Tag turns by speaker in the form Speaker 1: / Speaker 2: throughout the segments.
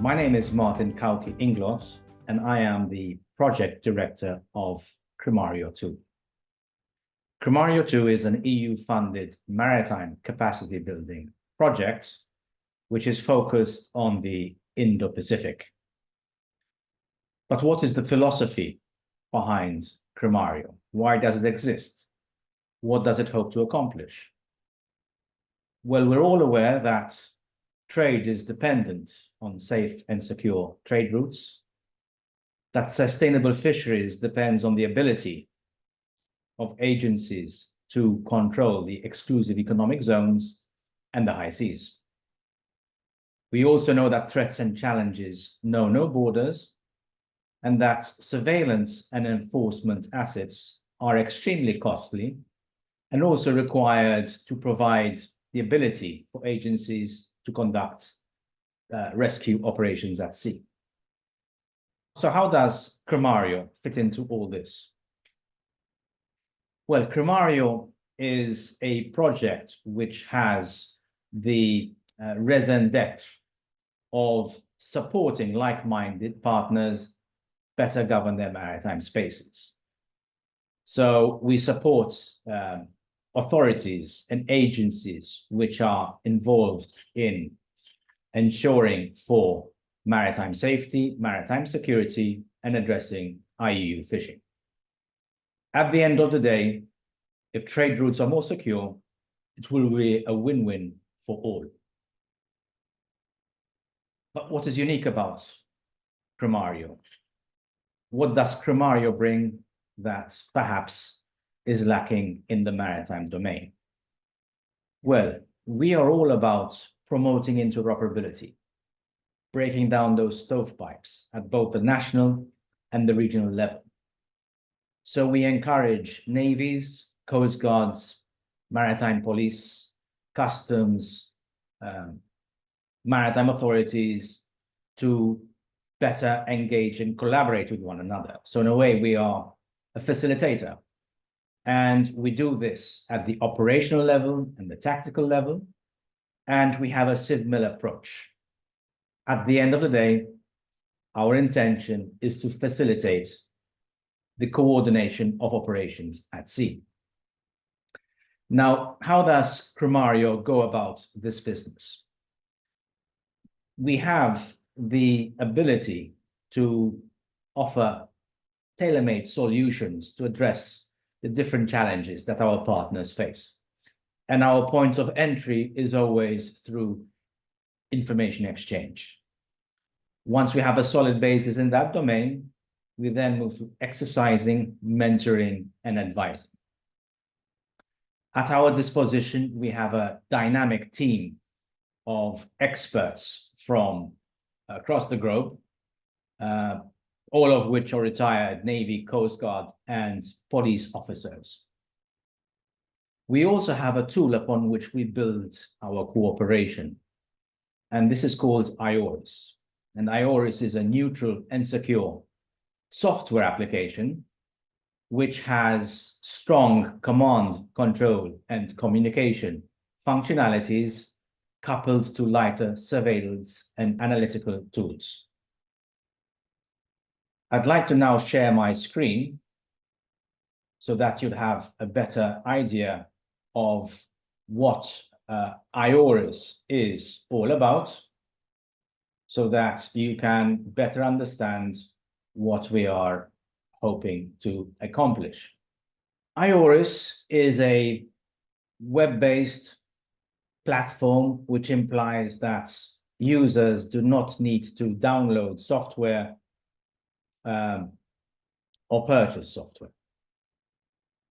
Speaker 1: My name is Martin Cauchi-Inglott, and I am the Project Director of CRIMARIO II. CRIMARIO II is an EU-funded maritime capacity building project which is focused on the Indo-Pacific. But what is the philosophy behind CRIMARIO? Why does it exist? What does it hope to accomplish? Well, we're all aware that trade is dependent on safe and secure trade routes, that sustainable fisheries depends on the ability of agencies to control the exclusive economic zones and the high seas. We also know that threats and challenges know no borders, and that surveillance and enforcement assets are extremely costly and also required to provide the ability for agencies to conduct rescue operations at sea. So how does CRIMARIO fit into all this? Well, CRIMARIO is a project which has the raison d'etre of supporting like-minded partners better govern their maritime spaces. So we support authorities and agencies which are involved in ensuring for maritime safety, maritime security, and addressing IUU fishing. At the end of the day, if trade routes are more secure, it will be a win-win for all. But what is unique about CRIMARIO? What does CRIMARIO bring that perhaps is lacking in the maritime domain? Well, we are all about promoting interoperability, breaking down those stovepipes at both the national and the regional level. So we encourage navies, coast guards, maritime police, customs, maritime authorities to better engage and collaborate with one another. So in a way, we are a facilitator. And we do this at the operational level and the tactical level. And we have a CivMil approach. At the end of the day, our intention is to facilitate the coordination of operations at sea. Now, how does CRIMARIO go about this business? We have the ability to offer tailor-made solutions to address the different challenges that our partners face. And our point of entry is always through information exchange. Once we have a solid basis in that domain, we then move to exercising, mentoring, and advising. At our disposition, we have a dynamic team of experts from across the globe, all of which are retired Navy, Coast Guard, and police officers. We also have a tool upon which we build our cooperation, and this is called IORIS. And IORIS is a neutral and secure software application which has strong command, control, and communication functionalities coupled to lighter surveillance and analytical tools. I'd like to now share my screen so that you'd have a better idea of what IORIS is all about, so that you can better understand what we are hoping to accomplish. IORIS is a web-based platform which implies that users do not need to download software or purchase software.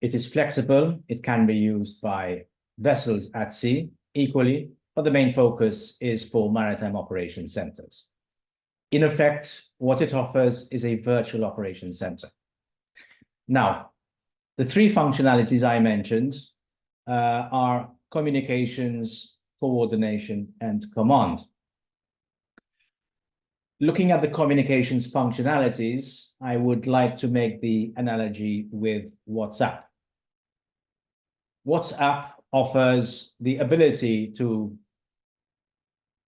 Speaker 1: It is flexible. It can be used by vessels at sea equally, but the main focus is for maritime operation centers. In effect, what it offers is a virtual operation center. Now, the three functionalities I mentioned are communications, coordination, and command. Looking at the communications functionalities, I would like to make the analogy with WhatsApp. WhatsApp offers the ability to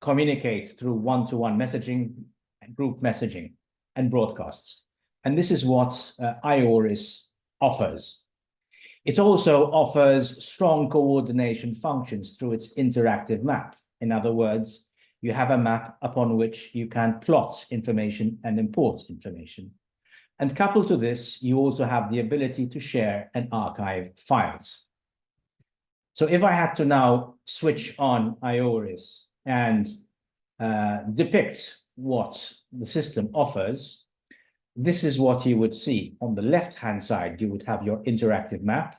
Speaker 1: communicate through one-to-one messaging, group messaging, and broadcasts. And this is what IORIS offers. It also offers strong coordination functions through its interactive map. In other words, you have a map upon which you can plot information and import information. And coupled to this, you also have the ability to share and archive files. So if I had to now switch on IORIS and depict what the system offers, this is what you would see. On the left-hand side, you would have your interactive map.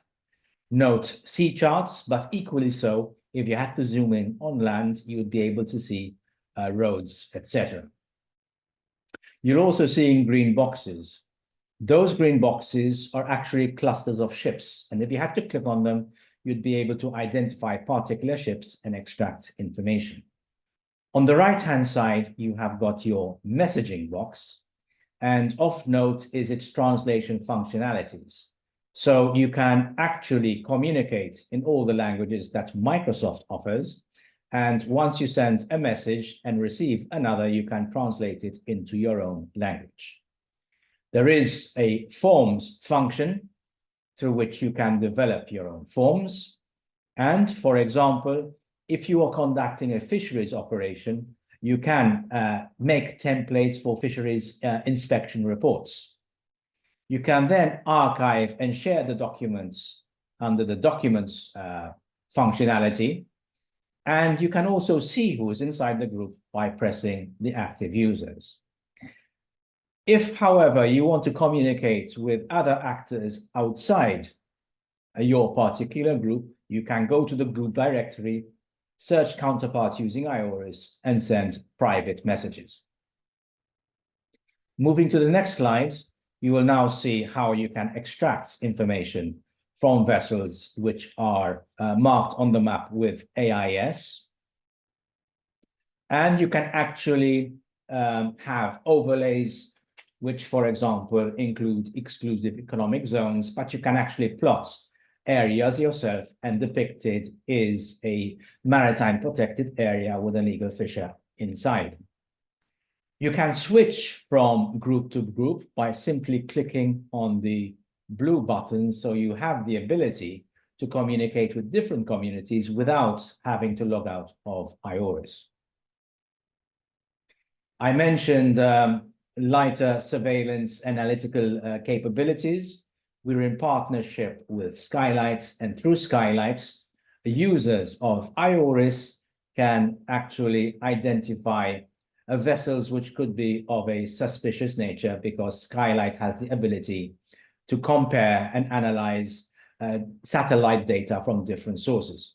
Speaker 1: Note sea charts, but equally so, if you had to zoom in on land, you would be able to see roads, etc. You're also seeing green boxes. Those green boxes are actually clusters of ships. And if you had to click on them, you'd be able to identify particular ships and extract information. On the right-hand side, you have got your messaging box. And of note is its translation functionalities. So you can actually communicate in all the languages that Microsoft offers. And once you send a message and receive another, you can translate it into your own language. There is a forms function through which you can develop your own forms. And for example, if you are conducting a fisheries operation, you can make templates for fisheries inspection reports. You can then archive and share the documents under the documents functionality. And you can also see who is inside the group by pressing the active users. If, however, you want to communicate with other actors outside your particular group, you can go to the group directory, search counterpart using IORIS, and send private messages. Moving to the next slide, you will now see how you can extract information from vessels which are marked on the map with AIS. And you can actually have overlays which, for example, include exclusive economic zones, but you can actually plot areas yourself, and depicted is a maritime protected area with an eagle fisher inside. You can switch from group to group by simply clicking on the blue button, so you have the ability to communicate with different communities without having to log out of IORIS. I mentioned lighter surveillance analytical capabilities. We're in partnership with Skylight, and through Skylight, the users of IORIS can actually identify vessels which could be of a suspicious nature, because Skylight has the ability to compare and analyze satellite data from different sources.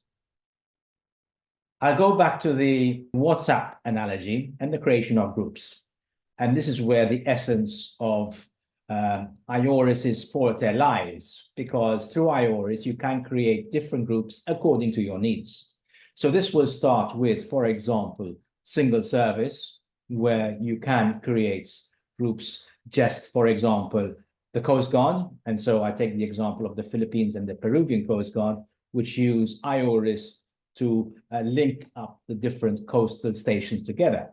Speaker 1: I'll go back to the WhatsApp analogy and the creation of groups. And this is where the essence of IORIS's forte lies, because through IORIS, you can create different groups according to your needs. So this will start with, for example, single service, where you can create groups just, for example, the Coast Guard. And so I take the example of the Philippines and the Peruvian Coast Guard, which use IORIS to link up the different coastal stations together.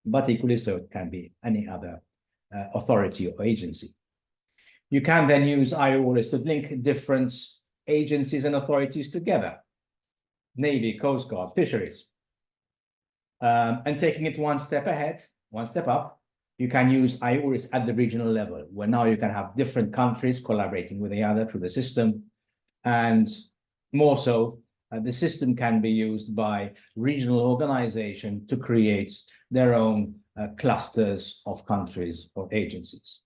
Speaker 1: But equally so, it can be any other authority or agency. You can then use IORIS to link different agencies and authorities together. Navy, Coast Guard, fisheries. And taking it one step ahead, one step up, you can use IORIS at the regional level, where now you can have different countries collaborating with the other through the system. And more so, the system can be used by regional organization to create their own clusters of countries or agencies.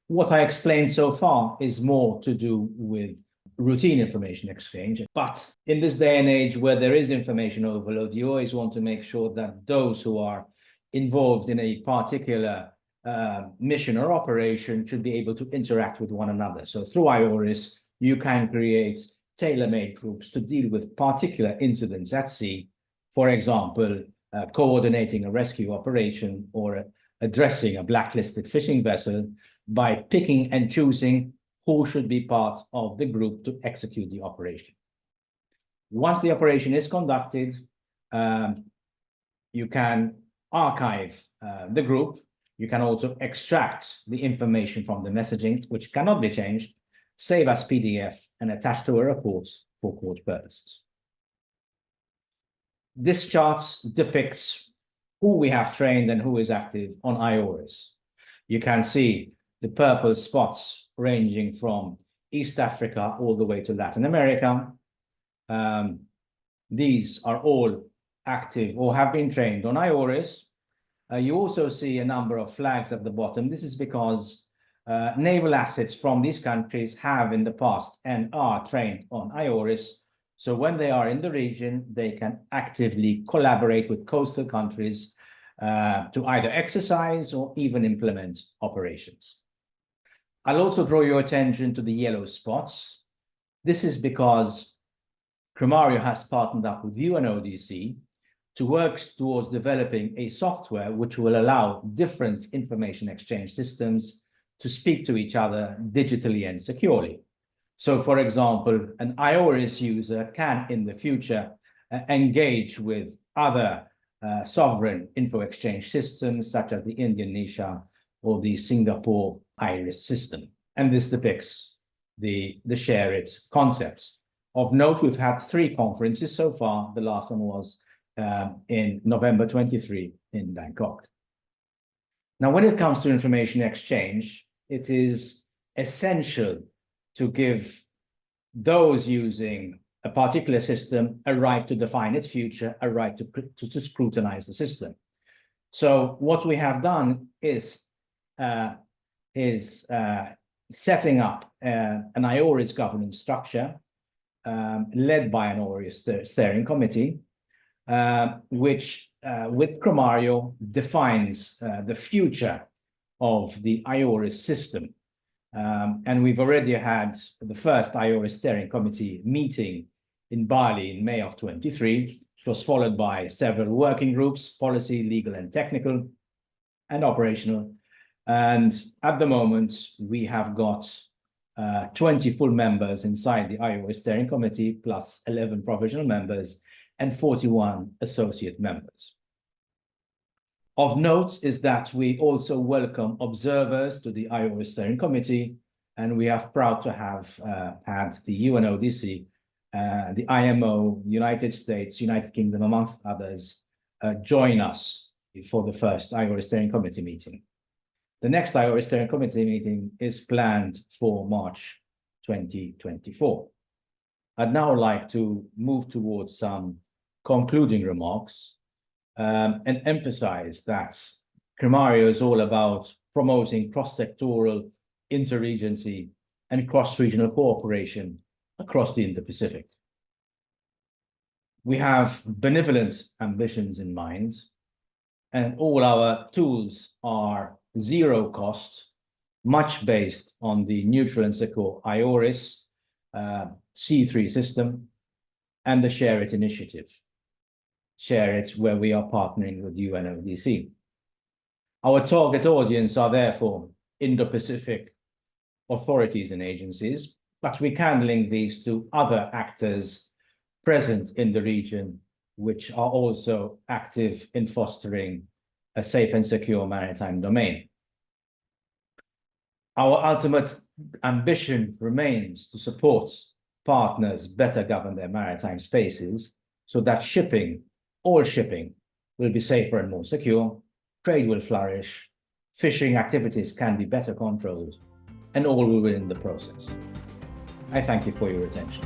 Speaker 1: What I explained so far is more to do with routine information exchange. But in this day and age where there is information overload, you always want to make sure that those who are involved in a particular mission or operation should be able to interact with one another. So through IORIS, you can create tailor-made groups to deal with particular incidents at sea. For example, coordinating a rescue operation or addressing a blacklisted fishing vessel by picking and choosing who should be part of the group to execute the operation. Once the operation is conducted, you can archive the group. You can also extract the information from the messaging, which cannot be changed, save as PDF, and attach to a report for court purposes. This chart depicts who we have trained and who is active on IORIS. You can see the purple spots ranging from East Africa all the way to Latin America. These are all active or have been trained on IORIS. You also see a number of flags at the bottom. This is because naval assets from these countries have in the past and are trained on IORIS. So when they are in the region, they can actively collaborate with coastal countries to either exercise or even implement operations. I'll also draw your attention to the yellow spots. This is because CRIMARIO has partnered up with UNODC to work towards developing a software which will allow different information exchange systems to speak to each other digitally and securely. So, for example, an IORIS user can, in the future, engage with other sovereign info exchange systems, such as the Indian NISHA or the Singapore IRIS system. And this depicts the share it concept. Of note, we've had 3 conferences so far. The last one was in November 23 in Bangkok. Now, when it comes to information exchange, it is essential to give those using a particular system a right to define its future, a right to scrutinize the system. So what we have done is setting up an IORIS governance structure led by an IORIS steering committee, which with CRIMARIO defines the future of the IORIS system. And we've already had the first IORIS steering committee meeting in Bali in May of 23. It was followed by several working groups, policy, legal and technical, and operational. And at the moment, we have got 20 full members inside the IORIS steering committee, plus 11 provisional members and 41 associate members. Of note is that we also welcome observers to the IORIS steering committee, and we are proud to have had the UNODC, the IMO, the United States, United Kingdom, amongst others, join us for the first IORIS steering committee meeting. The next IORIS steering committee meeting is planned for March 2024. I'd now like to move towards some concluding remarks and emphasize that CRIMARIO is all about promoting cross-sectoral, inter-agency, and cross-regional cooperation across the Indo-Pacific. We have benevolent ambitions in mind, and all our tools are zero cost, much based on the neutral and secure IORIS C3 system and the Share It initiative. Share It, where we are partnering with UNODC. Our target audience are therefore Indo-Pacific authorities and agencies, but we can link these to other actors present in the region, which are also active in fostering a safe and secure maritime domain. Our ultimate ambition remains to support partners better govern their maritime spaces so that all shipping will be safer and more secure, trade will flourish, fishing activities can be better controlled, and all will win in the process. I thank you for your attention.